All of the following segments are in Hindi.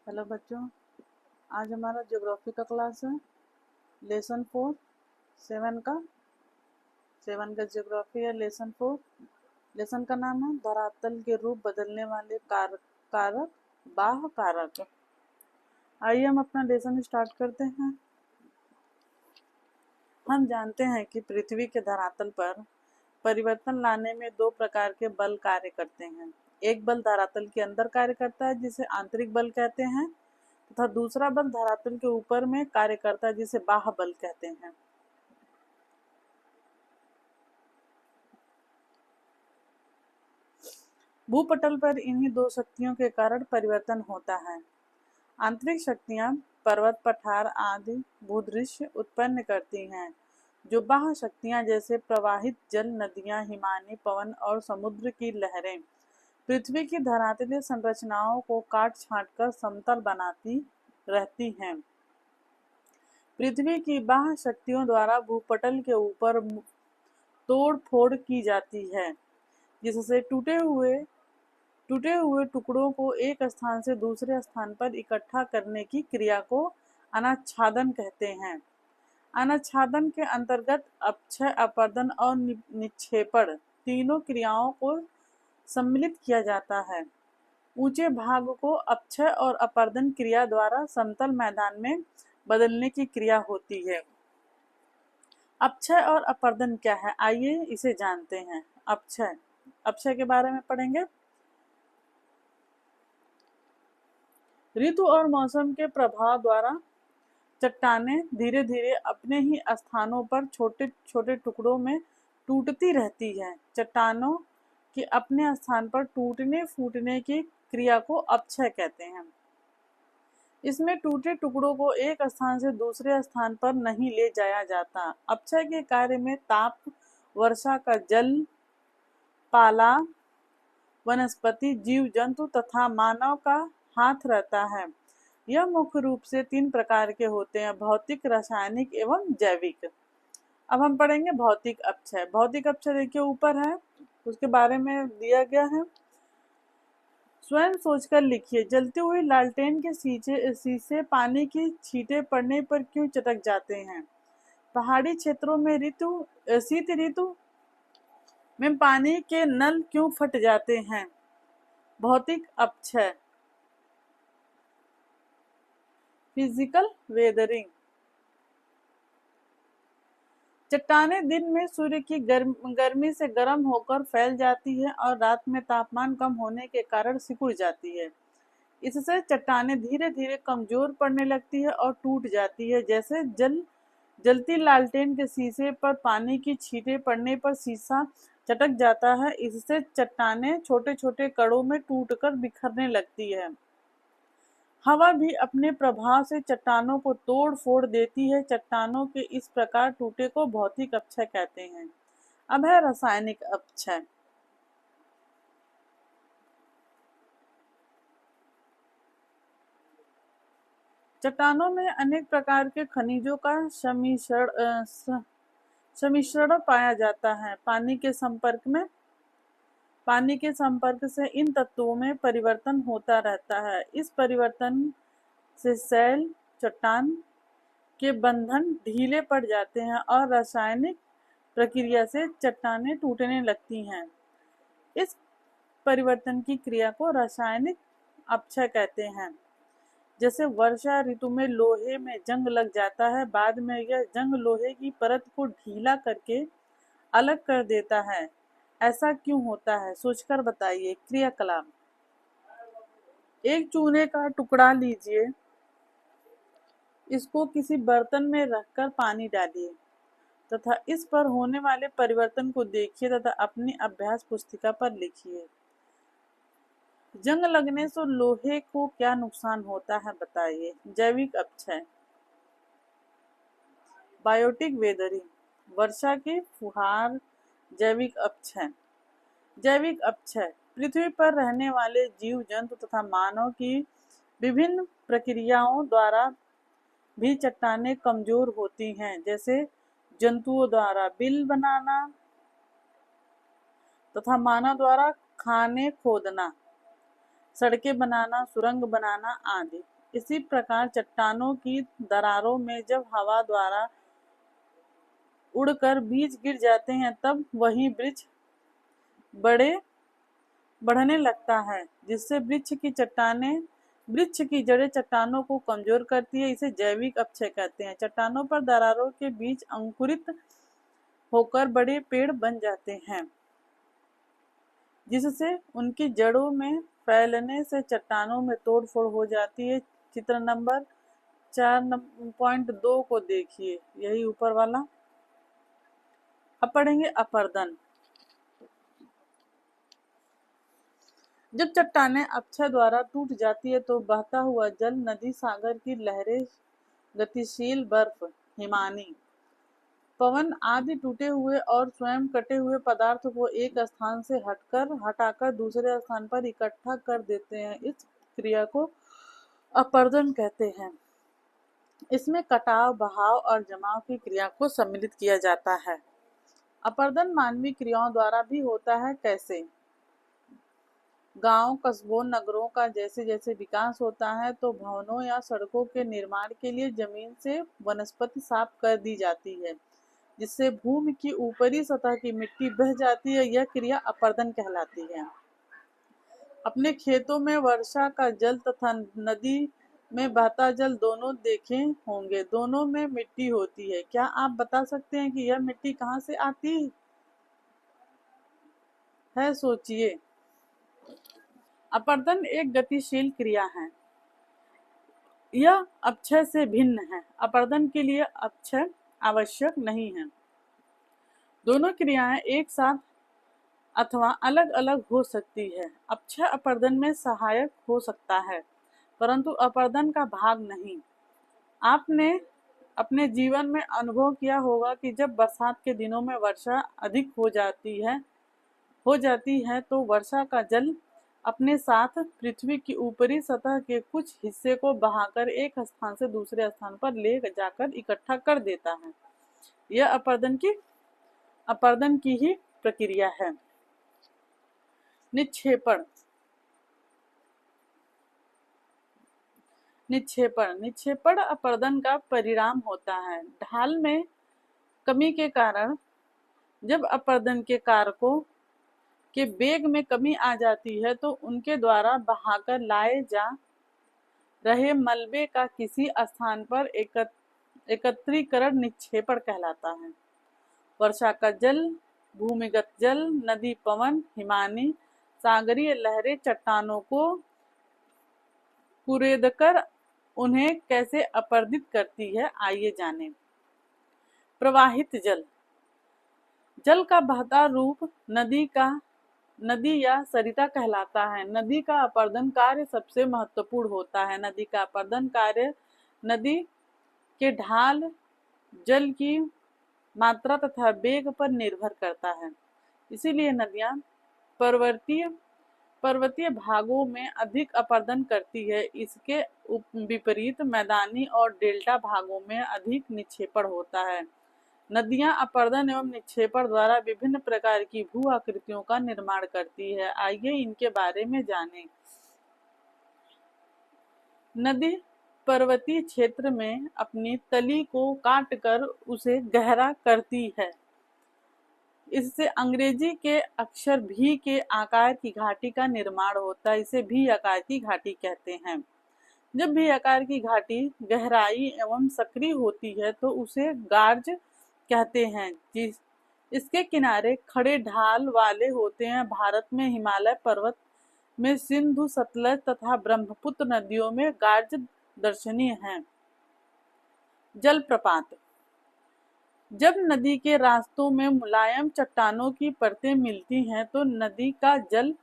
हेलो बच्चों, आज हमारा ज्योग्राफी का क्लास है। लेसन 4 सेवन का ज्योग्राफी है। लेसन 4 लेसन का नाम है धरातल के रूप बदलने वाले कारक बाह्य कारक। आइए हम अपना लेसन स्टार्ट करते हैं। हम जानते हैं कि पृथ्वी के धरातल पर परिवर्तन लाने में दो प्रकार के बल कार्य करते हैं। एक बल धरातल के अंदर कार्य करता है जिसे आंतरिक बल कहते हैं, तथा दूसरा बल धरातल के ऊपर में कार्य करता है जिसे बाह्य बल कहते हैं। भूपटल पर इन्हीं दो शक्तियों के कारण परिवर्तन होता है। आंतरिक शक्तियां पर्वत पठार आदि भूदृश्य उत्पन्न करती हैं, जो बाह्य शक्तियां जैसे प्रवाहित जल, नदियां, हिमानी पवन और समुद्र की लहरें पृथ्वी की धरातलीय संरचनाओं को काट छांट कर समतल बनाती रहती हैं। पृथ्वी की बाह्य शक्तियों द्वारा भूपटल के ऊपर तोड़ फोड़ की जाती है, जिससे टूटे हुए टुकड़ों को एक स्थान से दूसरे स्थान पर इकट्ठा करने की क्रिया को अनाच्छादन कहते हैं। अनाच्छादन के अंतर्गत अपक्षय, अपरदन और निक्षेपण तीनों क्रियाओं को सम्मिलित किया जाता है। ऊंचे भाग को अपक्षय और अपरदन क्रिया द्वारा समतल मैदान में बदलने की क्रिया होती है। अपक्षय और अपरदन क्या है, आइए इसे जानते हैं। अपक्षय के बारे में पढ़ेंगे। ऋतु और मौसम के प्रभाव द्वारा चट्टानें धीरे धीरे अपने ही स्थानों पर छोटे छोटे टुकड़ों में टूटती रहती हैं। चट्टानों के अपने स्थान पर टूटने फूटने की क्रिया को अपक्षय कहते हैं। इसमें टूटे टुकड़ों को एक स्थान से दूसरे स्थान पर नहीं ले जाया जाता। अपक्षय के कार्य में ताप, वर्षा का जल, पाला, वनस्पति, जीव जंतु तथा मानव का हाथ रहता है। यह मुख्य रूप से 3 प्रकार के होते हैं: भौतिक, रासायनिक एवं जैविक। अब हम पढ़ेंगे भौतिक अपक्षय। भौतिक अपक्षय देखिए ऊपर है, उसके बारे में दिया गया है। स्वयं सोचकर लिखिए, जलती हुई लालटेन के शीशे पानी की छींटे पड़ने पर क्यों चटक जाते हैं? पहाड़ी क्षेत्रों में शीत ऋतु में पानी के नल क्यों फट जाते हैं? भौतिक अपक्षय। Physical weathering. चट्टानें दिन में सूर्य की गर्मी से गर्म होकर फैल जाती है और रात में तापमान कम होने के कारण सिकुड़ जाती है। इससे चट्टानें धीरे धीरे कमजोर पड़ने लगती है और टूट जाती है। जैसे जलती लालटेन के शीशे पर पानी की छींटे पड़ने पर शीशा चटक जाता है, इससे चट्टानें छोटे छोटे कणों में टूटकर बिखरने लगती है। हवा भी अपने प्रभाव से चट्टानों को तोड़ फोड़ देती है। चट्टानों के इस प्रकार टूटे को भौतिक अपक्षय कहते हैं। अब है रासायनिक अपक्षय। चट्टानों में अनेक प्रकार के खनिजों का सम्मिश्रण पाया जाता है। पानी के संपर्क से इन तत्वों में परिवर्तन होता रहता है। इस परिवर्तन से सैल, चट्टान के बंधन ढीले पड़ जाते हैं और रासायनिक प्रक्रिया से चट्टानें टूटने लगती हैं। इस परिवर्तन की क्रिया को रासायनिक अपक्षय कहते हैं। जैसे वर्षा ऋतु में लोहे में जंग लग जाता है, बाद में यह जंग लोहे की परत को ढीला करके अलग कर देता है। ऐसा क्यों होता है, सोचकर बताइए। क्रियाकलाप। एक चूने का टुकड़ा लीजिए, इसको किसी बर्तन में रखकर पानी डालिए तथा इस पर होने वाले परिवर्तन को देखिए तथा अपनी अभ्यास पुस्तिका पर लिखिए। जंग लगने से लोहे को क्या नुकसान होता है, बताइए। जैविक अपक्षय। बायोटिक वेदरिंग, वर्षा की फुहार। जैविक अपक्षय। जैविक अपक्षय पृथ्वी पर रहने वाले जीव जंतु तथा मानव की विभिन्न प्रक्रियाओं द्वारा भी चट्टानें कमजोर होती हैं। जैसे जंतुओं द्वारा बिल बनाना तथा मानव द्वारा खाने खोदना, सड़कें बनाना, सुरंग बनाना आदि। इसी प्रकार चट्टानों की दरारों में जब हवा द्वारा उड़कर बीज गिर जाते हैं तब वही वृक्ष बढ़ने लगता है, जिससे वृक्ष की जड़ें चट्टानों को कमजोर करती है। इसे जैविक अपक्षय कहते हैं। चट्टानों पर दरारों के बीज अंकुरित होकर बड़े पेड़ बन जाते हैं, जिससे उनकी जड़ों में फैलने से चट्टानों में तोड़फोड़ हो जाती है। चित्र नंबर 4.2 को देखिए, यही ऊपर वाला। अब पढ़ेंगे अपर्दन। जब चट्टानें अपक्षय द्वारा टूट जाती है तो बहता हुआ जल, नदी, सागर की लहरें, गतिशील बर्फ, हिमानी, पवन आदि टूटे हुए और स्वयं कटे हुए पदार्थ को एक स्थान से हटाकर दूसरे स्थान पर इकट्ठा कर देते हैं। इस क्रिया को अपर्दन कहते हैं। इसमें कटाव, बहाव और जमाव की क्रिया को सम्मिलित किया जाता है। अपर्दन मानवीय क्रियाओं द्वारा भी होता है। कैसे? गांव, कस्बों, नगरों का जैसे जैसे विकास होता है तो भवनों या सड़कों के निर्माण के लिए जमीन से वनस्पति साफ कर दी जाती है, जिससे भूमि की ऊपरी सतह की मिट्टी बह जाती है। यह क्रिया अपर्दन कहलाती है। अपने खेतों में वर्षा का जल तथा नदी में बहता जल दोनों देखे होंगे। दोनों में मिट्टी होती है। क्या आप बता सकते हैं कि यह मिट्टी कहाँ से आती है? सोचिए। अपर्दन एक गतिशील क्रिया है। यह अपक्षय से भिन्न है। अपर्दन के लिए अपक्षय आवश्यक नहीं है। दोनों क्रियाएं एक साथ अथवा अलग अलग हो सकती है। अपक्षय अपर्दन में सहायक हो सकता है, परंतु अपर्दन का भाग नहीं। आपने अपने जीवन में अनुभव किया होगा कि जब बरसात के दिनों में वर्षा अधिक हो जाती है तो वर्षा का जल अपने साथ पृथ्वी की ऊपरी सतह के कुछ हिस्से को बहाकर एक स्थान से दूसरे स्थान पर ले जाकर इकट्ठा कर देता है। यह अपर्दन की ही प्रक्रिया है। निक्षेपण अपर्दन का परिणाम होता है। ढाल में कमी के कारण जब अपर्दन के कारकों के वेग में कमी आ जाती है तो उनके द्वारा बहाकर लाए जा रहे मलबे का किसी स्थान पर एकत्रीकरण निक्षेपण कहलाता है। वर्षा का जल, भूमिगत जल, नदी, पवन, हिमानी, सागरीय लहरें चट्टानों को कुरेदकर उन्हें कैसे अपर्दित करती है, आइए जानें। प्रवाहित जल। जल का बहता रूप नदी या सरिता कहलाता है। नदी का अपर्दन कार्य सबसे महत्वपूर्ण होता है। नदी का अपर्दन कार्य नदी के ढाल, जल की मात्रा तथा वेग पर निर्भर करता है। इसीलिए नदियां पर्वतीय भागों में अधिक अपर्दन करती है। इसके विपरीत मैदानी और डेल्टा भागों में अधिक निक्षेपण होता है। नदियां अपर्दन एवं निक्षेपण द्वारा विभिन्न प्रकार की भू आकृतियों का निर्माण करती है। आइए इनके बारे में जानें। नदी पर्वतीय क्षेत्र में अपनी तली को काटकर उसे गहरा करती है। इससे अंग्रेजी के अक्षर भी के आकार की घाटी का निर्माण होता है। इसे भी आकार की घाटी कहते हैं। जब भी आकार की घाटी गहराई एवं सक्रिय होती है तो उसे गार्ज कहते हैं। इसके किनारे खड़े ढाल वाले होते हैं। भारत में हिमालय पर्वत में सिंधु, सतलज तथा ब्रह्मपुत्र नदियों में गार्ज दर्शनीय हैं। जलप्रपात। जब नदी के रास्तों में मुलायम चट्टानों की परतें मिलती हैं तो नदी का जल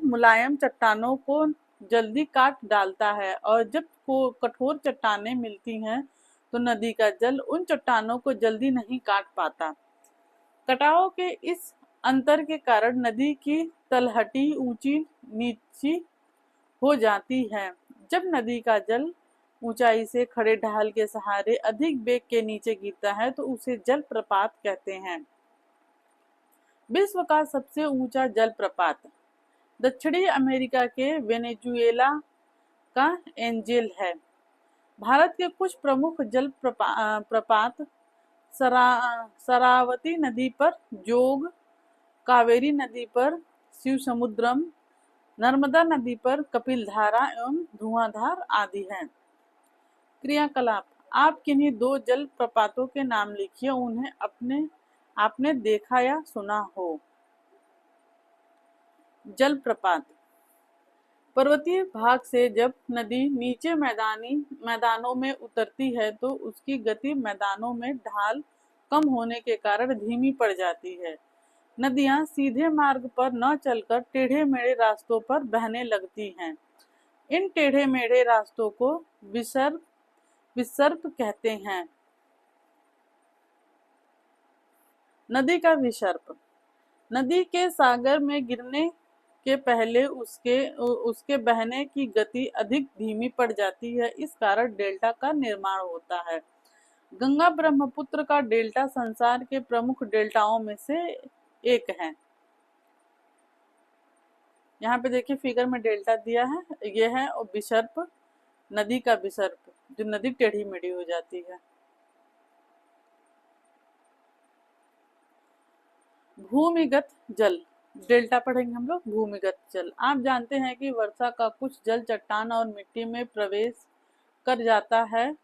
मुलायम चट्टानों को जल्दी काट डालता है, और जब कठोर चट्टानें मिलती हैं तो नदी का जल उन चट्टानों को जल्दी नहीं काट पाता। कटाव के इस अंतर के कारण नदी की तलहटी ऊंची नीची हो जाती है। जब नदी का जल ऊंचाई से खड़े ढाल के सहारे अधिक वेग के नीचे गिरता है तो उसे जलप्रपात कहते हैं। विश्व का सबसे ऊंचा जलप्रपात दक्षिणी अमेरिका के वेनेजुएला का एंजेल है। भारत के कुछ प्रमुख जल प्रपात शरावती नदी पर जोग, कावेरी नदी पर शिवसमुद्रम, नर्मदा नदी पर कपिलधारा एवं धुआंधार आदि हैं। क्रियाकलाप, आप किन्हीं दो जल प्रपातों के नाम लिखिए, उन्हें आपने देखा या सुना हो। जल प्रपात, पर्वतीय भाग से जब नदी नीचे मैदानों में उतरती है तो उसकी गति मैदानों में ढाल कम होने के कारण धीमी पड़ जाती है। नदियां सीधे मार्ग पर न चलकर टेढ़े मेढ़े रास्तों पर बहने लगती हैं। इन टेढ़े मेढ़े रास्तों को विसर्प कहते हैं। नदी का विसर्प, नदी के सागर में गिरने के पहले उसके बहने की गति अधिक धीमी पड़ जाती है, इस कारण डेल्टा का निर्माण होता है। गंगा ब्रह्मपुत्र का डेल्टा संसार के प्रमुख डेल्टाओं में से एक है। यहाँ पे देखिए फिगर में डेल्टा दिया है, ये है और विसर्प, नदी का विसर्प, जो नदी टेढ़ी मेढ़ी हो जाती है। भूमिगत जल, डेल्टा पढ़ेंगे हम लोग। भूमिगत जल, आप जानते हैं कि वर्षा का कुछ जल चट्टान और मिट्टी में प्रवेश कर जाता है।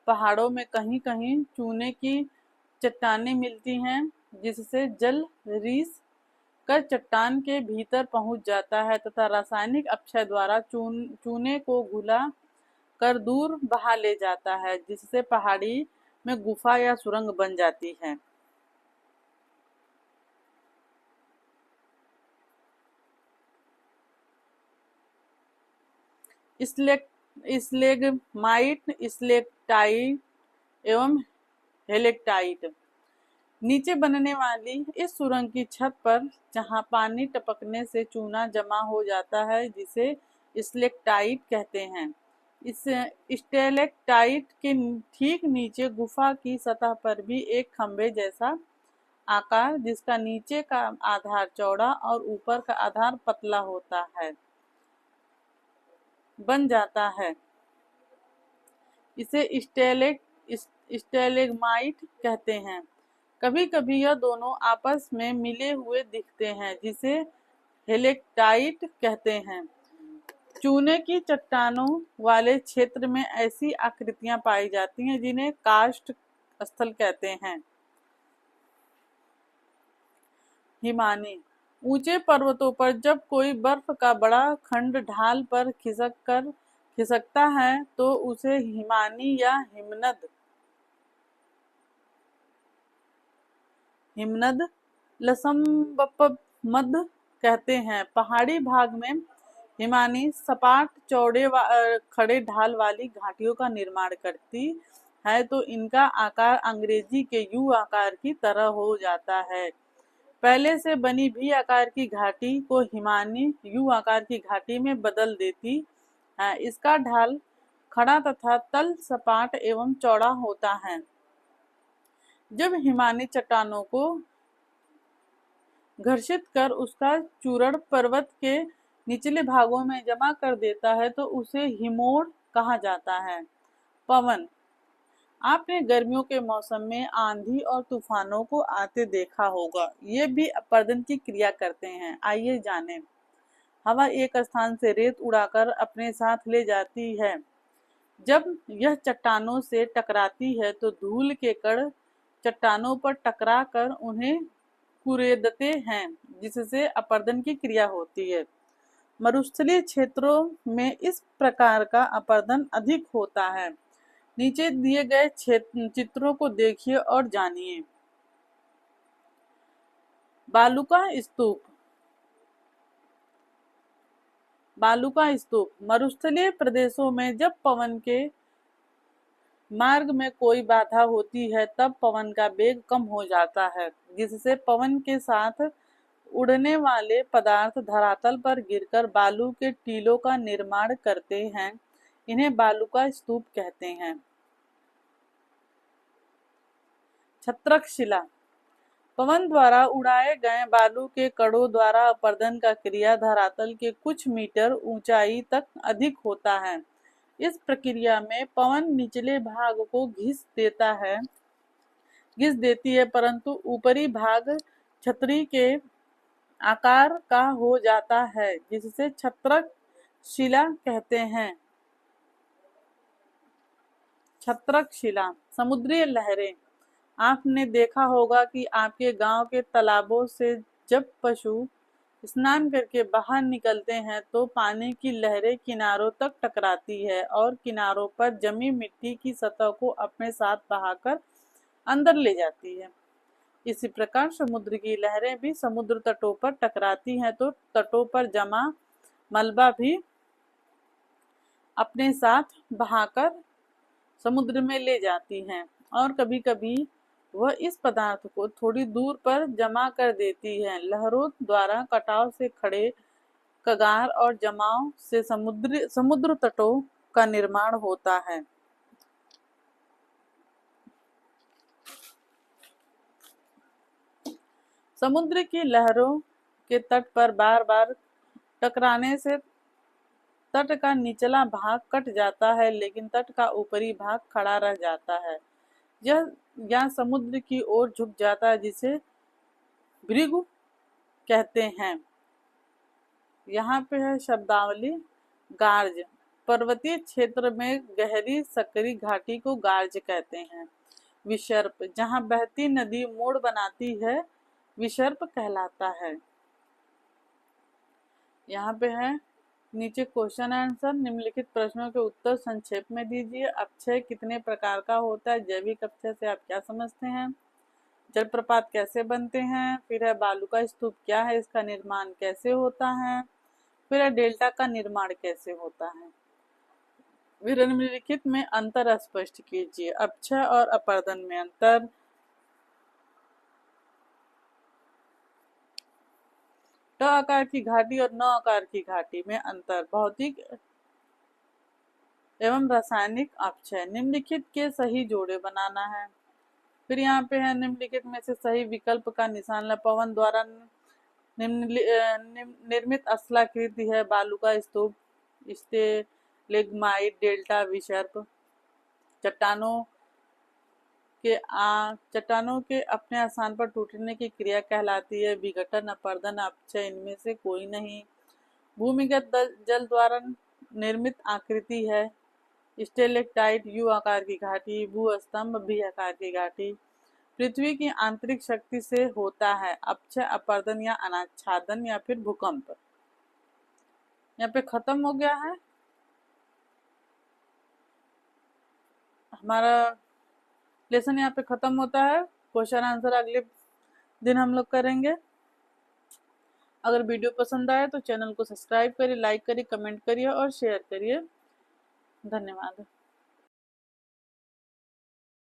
पहाड़ों में कहीं कहीं चूने की चट्टानें मिलती हैं, जिससे जल रीस कर चट्टान के भीतर पहुंच जाता है तथा रासायनिक अपक्षय द्वारा चूने को घुला कर दूर बहा ले जाता है, जिससे पहाड़ी में गुफा या सुरंग बन जाती है। स्लेगमाइट, स्लेक्टाइट एवं हेलेक्टाइट। नीचे बनने वाली इस सुरंग की छत पर जहां पानी टपकने से चूना जमा हो जाता है, जिसे स्लेक्टाइट कहते हैं। इस स्टेलेक्टाइट के ठीक नीचे गुफा की सतह पर भी एक खंभे जैसा आकार, जिसका नीचे का आधार चौड़ा और ऊपर का आधार पतला होता है, बन जाता है। इसे स्टेलेग्माइट कहते हैं। कभी कभी यह दोनों आपस में मिले हुए दिखते हैं, जिसे हेलेक्टाइट कहते हैं। चूने की चट्टानों वाले क्षेत्र में ऐसी आकृतियां पाई जाती हैं जिन्हें कार्स्ट स्थल कहते हैं। हिमानी, ऊंचे पर्वतों पर जब कोई बर्फ का बड़ा खंड ढाल पर खिसकता है तो उसे हिमानी या हिमनद लसम्बपमद कहते हैं। पहाड़ी भाग में हिमानी सपाट चौड़े खड़े ढाल वाली घाटियों का निर्माण करती है, तो इनका आकार अंग्रेजी के यू आकार की तरह हो जाता है। पहले से बनी भी आकार की घाटी को हिमानी यू आकार की घाटी में बदल देती है। इसका ढाल खड़ा तथा तल सपाट एवं चौड़ा होता है। जब हिमानी चट्टानों को घर्षित कर उसका चूर्ण पर्वत के निचले भागों में जमा कर देता है तो उसे हिमोड़ कहा जाता है। पवन, आपने गर्मियों के मौसम में आंधी और तूफानों को आते देखा होगा, ये भी अपरदन की क्रिया करते हैं। आइए जानें। हवा एक स्थान से रेत उड़ाकर अपने साथ ले जाती है। जब यह चट्टानों से टकराती है तो धूल के कण चट्टानों पर टकरा कर उन्हें कुरेदते हैं, जिससे अपरदन की क्रिया होती है। मरुस्थलीय क्षेत्रों में इस प्रकार का अपरदन अधिक होता है। नीचे दिए गए चित्रों को देखिए और जानिए। बालुका स्तूप, बालुका स्तूप मरुस्थलीय प्रदेशों में जब पवन के मार्ग में कोई बाधा होती है तब पवन का वेग कम हो जाता है, जिससे पवन के साथ उड़ने वाले पदार्थ धरातल पर गिरकर बालू के टीलों का निर्माण करते हैं। इन्हें बालुका स्तूप कहते हैं। छत्रक शिला, पवन द्वारा उड़ाए गए बालू के कणों द्वारा अपर्दन का क्रिया धरातल के कुछ मीटर ऊंचाई तक अधिक होता है। इस प्रक्रिया में पवन निचले भाग को घिस देती है, परंतु ऊपरी भाग छतरी के आकार का हो जाता है, जिससे छत्रक शिला कहते हैं। छत्रक शिला। समुद्री लहरें। आपने देखा होगा कि आपके गांव के तालाबों से जब पशु स्नान करके बाहर निकलते हैं तो पानी की लहरें किनारों तक टकराती है और किनारों पर जमी मिट्टी की सतह को अपने साथ बहाकर अंदर ले जाती है। इसी प्रकार समुद्र की लहरें भी समुद्र तटों पर टकराती हैं तो तटों पर जमा मलबा भी अपने साथ बहाकर समुद्र में ले जाती हैं और कभी कभी वह इस पदार्थ को थोड़ी दूर पर जमा कर देती है। लहरों द्वारा कटाव से खड़े कगार और जमाव से समुद्र तटों का निर्माण होता है। समुद्र की लहरों के तट पर बार बार टकराने से तट का निचला भाग कट जाता है, लेकिन तट का ऊपरी भाग खड़ा रह जाता है। यह या समुद्र की ओर झुक जाता है, जिसे भृगु कहते हैं। यहाँ पे है शब्दावली। गार्ज। पर्वतीय क्षेत्र में गहरी सकरी घाटी को गार्ज कहते हैं। विसर्प। जहाँ बहती नदी मोड़ बनाती है, विसर्प कहलाता है। यहाँ पे है नीचे क्वेश्चन आंसर। निम्नलिखित प्रश्नों के उत्तर संक्षेप में दीजिए। अपक्षय कितने प्रकार का होता है? जैविक अपक्षय से आप क्या समझते हैं? जलप्रपात कैसे बनते हैं? फिर है बालू का स्तूप क्या है, इसका निर्माण कैसे होता है? फिर है डेल्टा का निर्माण कैसे होता है? फिर निम्नलिखित में अंतर स्पष्ट कीजिए। अपक्षय और अपर्दन में अंतर। ट आकार की घाटी और न आकार की घाटी में अंतर। भौतिक एवं रासायनिक अपक्षय। निम्नलिखित के सही जोड़े बनाना है। फिर यहाँ पे है निम्नलिखित में से सही विकल्प का निशान। पवन द्वारा निर्मित अस्थलाकृति है बालू का स्तूप, स्टेलेग्माइट, डेल्टा, विसर्प। चट्टानों के अपने स्थान पर टूटने की क्रिया कहलाती है विघटन, अपरदन, अपक्षय। इनमें से कोई नहीं। भूमिगत जल द्वारा निर्मित आकृति है स्टेलेक्टाइट, यू आकार की घाटी, भूस्तंभ, भी आकार की घाटी। पृथ्वी की आंतरिक शक्ति से होता है अपक्षय, अपरदन या अनाच्छादन या फिर भूकंप। यहाँ पे खत्म हो गया है हमारा लेसन। यहाँ पे खत्म होता है। क्वेश्चन आंसर अगले दिन हम लोग करेंगे। अगर वीडियो पसंद आए तो चैनल को सब्सक्राइब करिए, लाइक करिए, कमेंट करिए और शेयर करिए। धन्यवाद।